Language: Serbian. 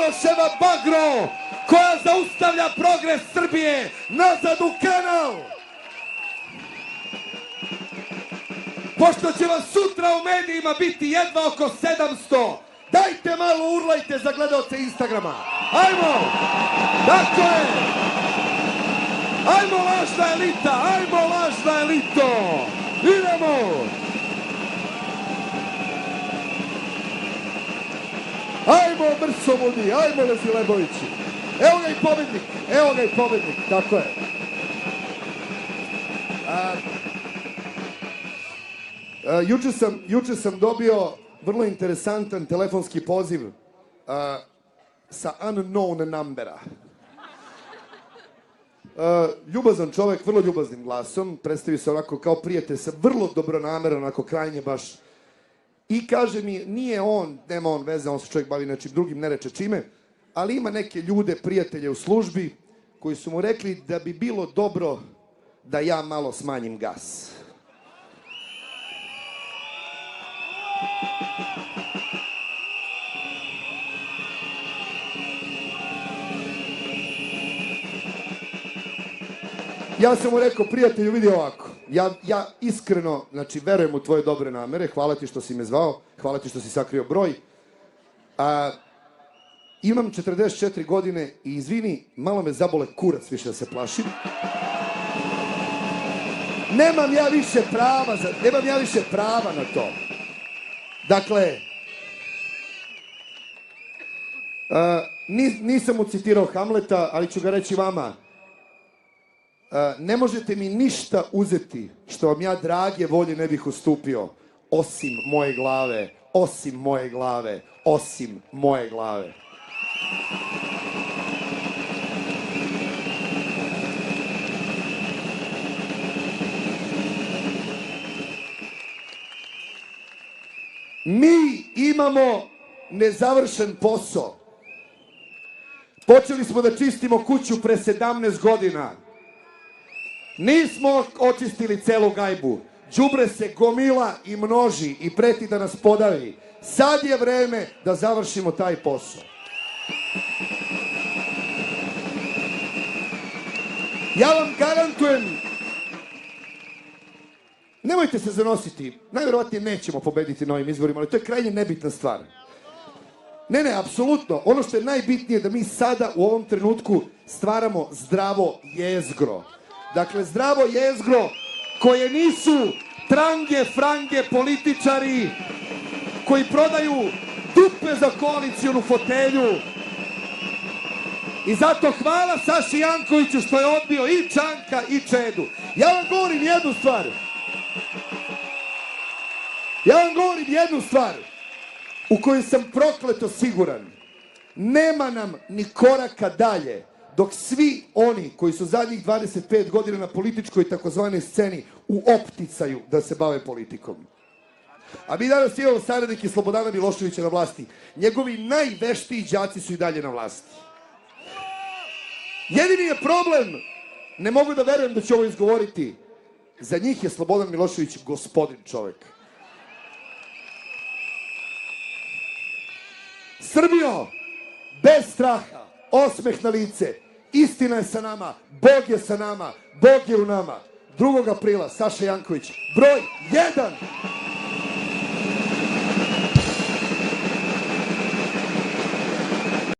Soroševa bagro koja zaustavlja progres Srbije nazad u kanal. Pošto će vas sutra u medijima biti jedva oko 700, dajte malo urlajte za gledaoce Instagrama. Ajmo! Tako je! Ajmo lažna elita! Ajmo lažna elito! Idemo! Ajmo Brco Mudi! Ajmo Lezilebovići! Evo ga i pobednik! Evo ga i pobednik! Tako je! Juče sam dobio vrlo interesantan telefonski poziv sa unknown numbera. Ljubazan čovek, vrlo ljubaznim glasom, predstavi se onako kao prijatelj sa vrlo dobronameran, onako krajnje baš. I kaže mi, nije on, nema on veze, on se čovjek bavi nečim drugim, ne reče čime, ali ima neke ljude, prijatelje u službi, koji su mu rekli da bi bilo dobro da ja malo smanjim gas. Ja sam mu rekao, prijatelju, vidi ovako, ja iskreno, znači, verujem u tvoje dobre namere, hvala ti što si me zvao, hvala ti što si sakrio broj. Imam 44 godine i izvini, malo me zabole kurac više da se plašim. Nemam ja više prava na to. Dakle, nisam mu citirao Hamleta, ali ću ga reći vama. Ne možete mi ništa uzeti što vam ja drage volje ne bih ustupio, osim moje glave, osim moje glave, osim moje glave. Mi imamo nezavršen posao. Počeli smo da čistimo kuću pre 17 godina. Nismo očistili celu gajbu. Đubre se gomila i množi i preti da nas podavi. Sad je vreme da završimo taj posao. Ja vam garantujem, nemojte se zanositi, najverovatnije nećemo pobediti na ovim izborima, ali to je krajnje nebitna stvar. Ne, apsolutno. Ono što je najbitnije je da mi sada u ovom trenutku stvaramo zdravo jezgro. Dakle, zdravo jezgro koje nisu trange, frange političari koji prodaju dupe za koalicijonu fotelju. I zato hvala Saši Jankoviću što je odbio i Čanka i Čedu. Ja vam govorim jednu stvar u kojoj sam prokleto siguran. Nema nam ni koraka dalje dok svi oni koji su zadnjih 25 godina na političkoj takozvanoj sceni u opticaju da se bave politikom. A mi danas imamo saradnike Slobodana Miloševića na vlasti. Njegovi najveštiji đaci su i dalje na vlasti. Jedini je problem, ne mogu da verujem da ću ovo izgovoriti, za njih je Slobodan Milošević gospodin čovek. Srbijo, bez straha, osmeh na lice, istina je sa nama, Bog je sa nama, Bog je u nama. 2. aprila, Saša Janković, broj 1!